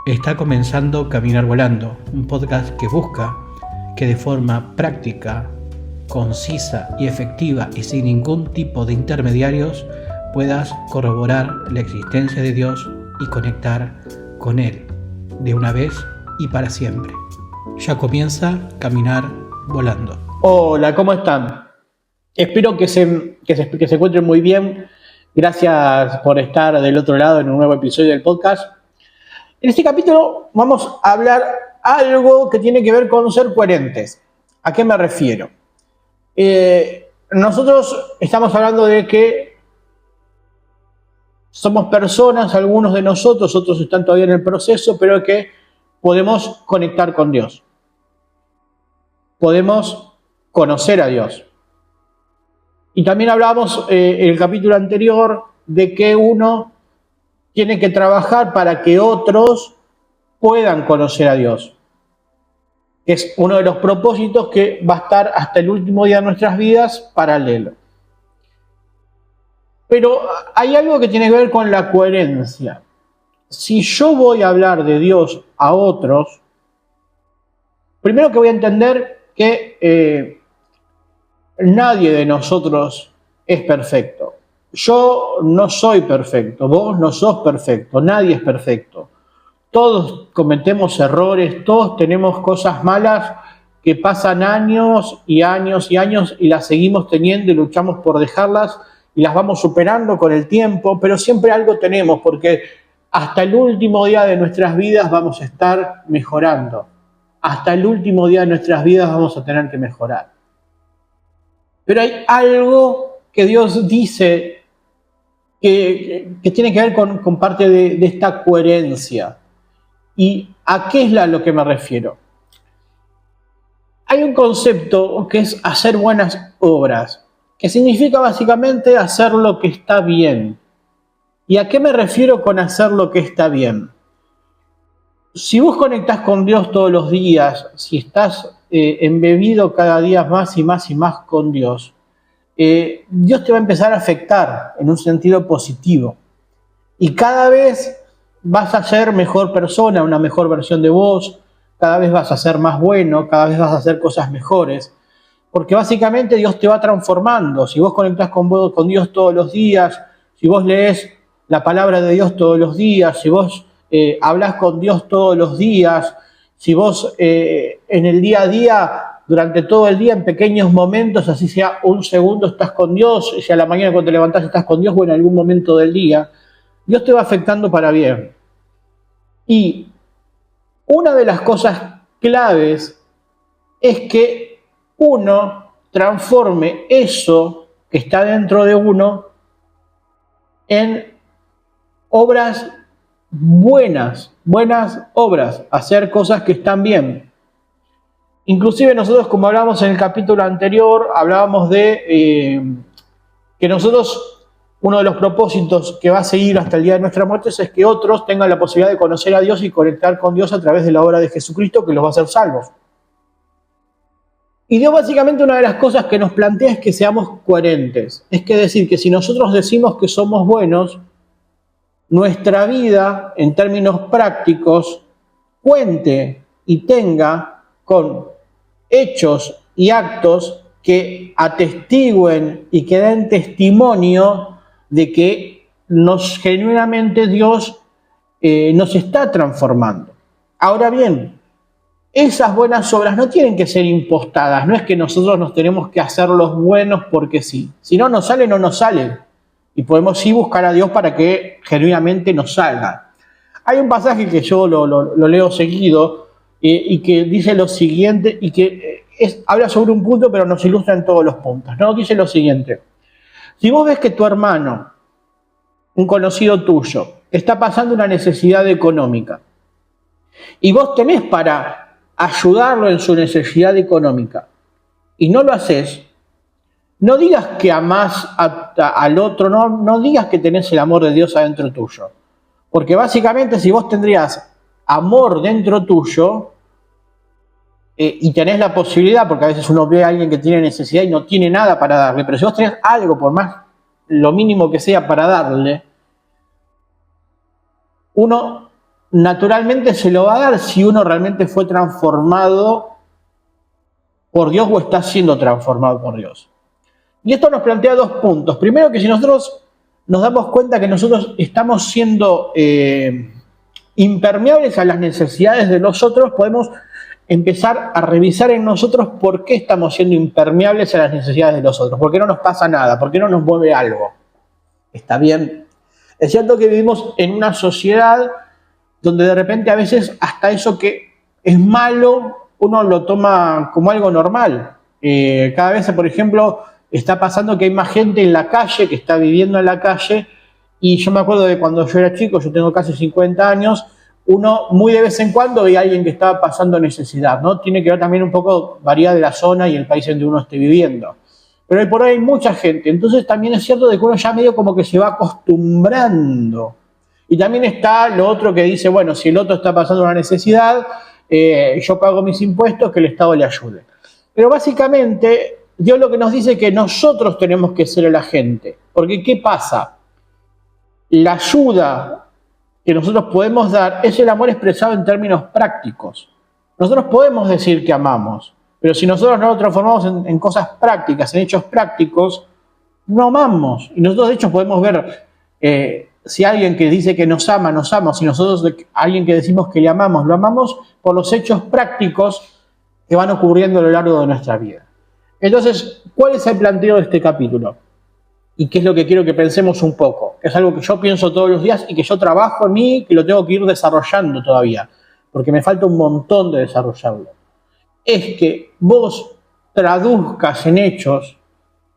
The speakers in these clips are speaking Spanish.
Está comenzando Caminar Volando, un podcast que busca que de forma práctica, concisa y efectiva y sin ningún tipo de intermediarios puedas corroborar la existencia de Dios y conectar con Él de una vez y para siempre. Ya comienza Caminar Volando. Hola, ¿cómo están? Espero que se encuentren muy bien. Gracias por estar del otro lado en un nuevo episodio del podcast. En este capítulo vamos a hablar algo que tiene que ver con ser coherentes. ¿A qué me refiero? Nosotros estamos hablando de que somos personas, algunos de nosotros, otros están todavía en el proceso, pero que podemos conectar con Dios. Podemos conocer a Dios. Y también hablábamos en el capítulo anterior de que uno tiene que trabajar para que otros puedan conocer a Dios. Es uno de los propósitos que va a estar hasta el último día de nuestras vidas paralelo. Pero hay algo que tiene que ver con la coherencia. Si yo voy a hablar de Dios a otros, primero que voy a entender que nadie de nosotros es perfecto. Yo no soy perfecto, vos no sos perfecto, nadie es perfecto. Todos cometemos errores, todos tenemos cosas malas que pasan años y años y años y las seguimos teniendo y luchamos por dejarlas y las vamos superando con el tiempo, pero siempre algo tenemos porque hasta el último día de nuestras vidas vamos a estar mejorando. Hasta el último día de nuestras vidas vamos a tener que mejorar. Pero hay algo que Dios dice que tiene que ver con parte de esta coherencia. ¿Y a qué es a lo que me refiero? Hay un concepto que es hacer buenas obras, que significa básicamente hacer lo que está bien. ¿Y a qué me refiero con hacer lo que está bien? Si vos conectás con Dios todos los días, si estás embebido cada día más y más y más con Dios, Dios te va a empezar a afectar en un sentido positivo. Y cada vez vas a ser mejor persona, una mejor versión de vos, cada vez vas a ser más bueno, cada vez vas a hacer cosas mejores. Porque básicamente Dios te va transformando. Si vos conectás con Dios todos los días, si vos lees la palabra de Dios todos los días, si vos hablás con Dios todos los días, si vos en el día a día, durante todo el día, en pequeños momentos, así sea un segundo estás con Dios, si a la mañana cuando te levantás estás con Dios o en algún momento del día, Dios te va afectando para bien. Y una de las cosas claves es que uno transforme eso que está dentro de uno en obras buenas obras, hacer cosas que están bien. Inclusive nosotros, como hablábamos en el capítulo anterior, hablábamos de que nosotros, uno de los propósitos que va a seguir hasta el día de nuestra muerte es que otros tengan la posibilidad de conocer a Dios y conectar con Dios a través de la obra de Jesucristo que los va a hacer salvos. Y Dios básicamente una de las cosas que nos plantea es que seamos coherentes. Es que decir que si nosotros decimos que somos buenos, nuestra vida en términos prácticos cuente y tenga con hechos y actos que atestiguen y que den testimonio de que genuinamente Dios nos está transformando. Ahora bien, esas buenas obras no tienen que ser impostadas, no es que nosotros nos tenemos que hacer los buenos porque sí. Si no nos sale, no nos sale. Y podemos sí buscar a Dios para que genuinamente nos salga. Hay un pasaje que yo lo leo seguido y que dice lo siguiente, y que habla sobre un punto, pero nos ilustra en todos los puntos, ¿no? Dice lo siguiente: si vos ves que tu hermano, un conocido tuyo, está pasando una necesidad económica, y vos tenés para ayudarlo en su necesidad económica, y no lo haces, no digas que amás al otro, no digas que tenés el amor de Dios adentro tuyo. Porque básicamente si vos tendrías amor dentro tuyo y tenés la posibilidad, porque a veces uno ve a alguien que tiene necesidad y no tiene nada para darle, pero si vos tenés algo, por más lo mínimo que sea para darle, uno naturalmente se lo va a dar si uno realmente fue transformado por Dios o está siendo transformado por Dios. Y esto nos plantea dos puntos. Primero, que si nosotros nos damos cuenta que nosotros estamos siendo impermeables a las necesidades de los otros, podemos empezar a revisar en nosotros por qué estamos siendo impermeables a las necesidades de los otros, por qué no nos pasa nada, por qué no nos mueve algo. ¿Está bien? Es cierto que vivimos en una sociedad donde de repente a veces hasta eso que es malo uno lo toma como algo normal. Cada vez, por ejemplo, está pasando que hay más gente en la calle, que está viviendo en la calle, y yo me acuerdo de cuando yo era chico, yo tengo casi 50 años, uno muy de vez en cuando veía a alguien que estaba pasando necesidad, ¿no? Tiene que ver también un poco, varía de la zona y el país en donde uno esté viviendo. Pero hoy por hoy hay mucha gente, entonces también es cierto de que uno ya medio como que se va acostumbrando. Y también está lo otro que dice, bueno, si el otro está pasando una necesidad, yo pago mis impuestos, que el Estado le ayude. Pero básicamente, Dios lo que nos dice es que nosotros tenemos que ser el agente. Porque ¿qué pasa? La ayuda que nosotros podemos dar es el amor expresado en términos prácticos. Nosotros podemos decir que amamos, pero si nosotros no lo transformamos en cosas prácticas, en hechos prácticos, no amamos. Y nosotros de hecho podemos ver si alguien que dice que nos ama, nos ama, si nosotros alguien que decimos que le amamos, lo amamos por los hechos prácticos que van ocurriendo a lo largo de nuestra vida. Entonces, ¿cuál es el planteo de este capítulo? Y qué es lo que quiero que pensemos un poco. Es algo que yo pienso todos los días y que yo trabajo en mí, que lo tengo que ir desarrollando todavía, porque me falta un montón de desarrollarlo. Es que vos traduzcas en hechos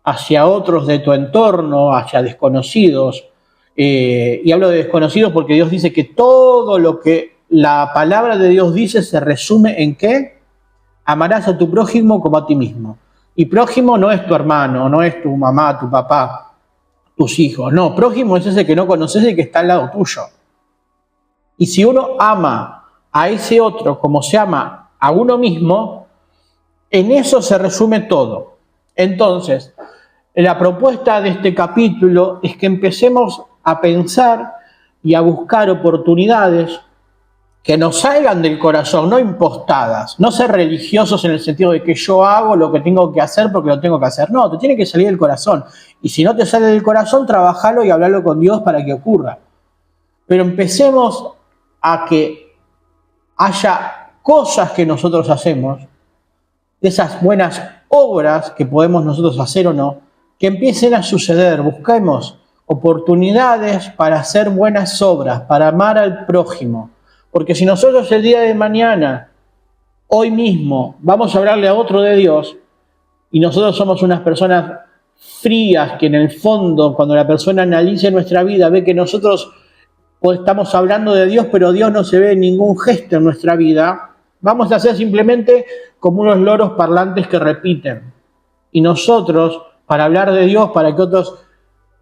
hacia otros de tu entorno, hacia desconocidos, y hablo de desconocidos porque Dios dice que todo lo que la palabra de Dios dice se resume en ¿qué? Amarás a tu prójimo como a ti mismo. Y prójimo no es tu hermano, no es tu mamá, tu papá, tus hijos. No, prójimo es ese que no conoces y que está al lado tuyo. Y si uno ama a ese otro como se ama a uno mismo, en eso se resume todo. Entonces, la propuesta de este capítulo es que empecemos a pensar y a buscar oportunidades que nos salgan del corazón, no impostadas, no ser religiosos en el sentido de que yo hago lo que tengo que hacer porque lo tengo que hacer. No, te tiene que salir del corazón. Y si no te sale del corazón, trabajalo y hablalo con Dios para que ocurra. Pero empecemos a que haya cosas que nosotros hacemos, esas buenas obras que podemos nosotros hacer o no, que empiecen a suceder. Busquemos oportunidades para hacer buenas obras, para amar al prójimo. Porque si nosotros el día de mañana, hoy mismo, vamos a hablarle a otro de Dios, y nosotros somos unas personas frías que en el fondo, cuando la persona analice nuestra vida, ve que nosotros estamos hablando de Dios, pero Dios no se ve en ningún gesto en nuestra vida, vamos a ser simplemente como unos loros parlantes que repiten. Y nosotros, para hablar de Dios, para que otros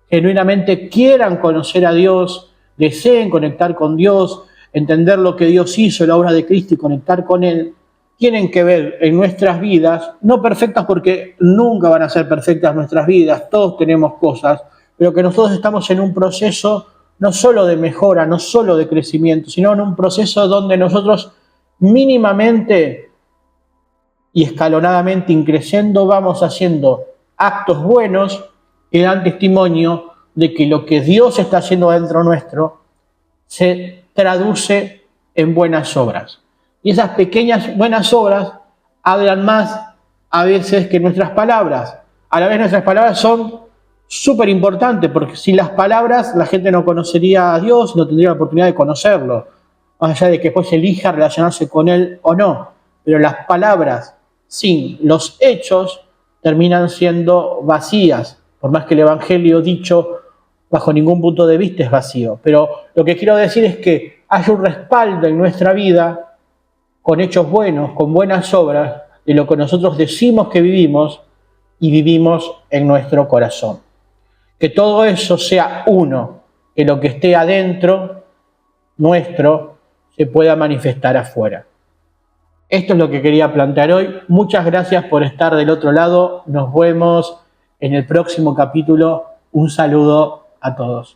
genuinamente quieran conocer a Dios, deseen conectar con Dios, entender lo que Dios hizo, la obra de Cristo y conectar con Él, tienen que ver en nuestras vidas, no perfectas porque nunca van a ser perfectas nuestras vidas, todos tenemos cosas, pero que nosotros estamos en un proceso no solo de mejora, no solo de crecimiento, sino en un proceso donde nosotros mínimamente y escalonadamente increciendo vamos haciendo actos buenos que dan testimonio de que lo que Dios está haciendo dentro nuestro se traduce en buenas obras. Y esas pequeñas buenas obras hablan más a veces que nuestras palabras. A la vez nuestras palabras son súper importantes, porque sin las palabras la gente no conocería a Dios, no tendría la oportunidad de conocerlo, más allá de que después elija relacionarse con Él o no. Pero las palabras sin los hechos terminan siendo vacías, por más que el Evangelio dicho bajo ningún punto de vista es vacío. Pero lo que quiero decir es que hay un respaldo en nuestra vida con hechos buenos, con buenas obras, de lo que nosotros decimos que vivimos y vivimos en nuestro corazón. Que todo eso sea uno, que lo que esté adentro nuestro se pueda manifestar afuera. Esto es lo que quería plantear hoy. Muchas gracias por estar del otro lado. Nos vemos en el próximo capítulo. Un saludo a todos.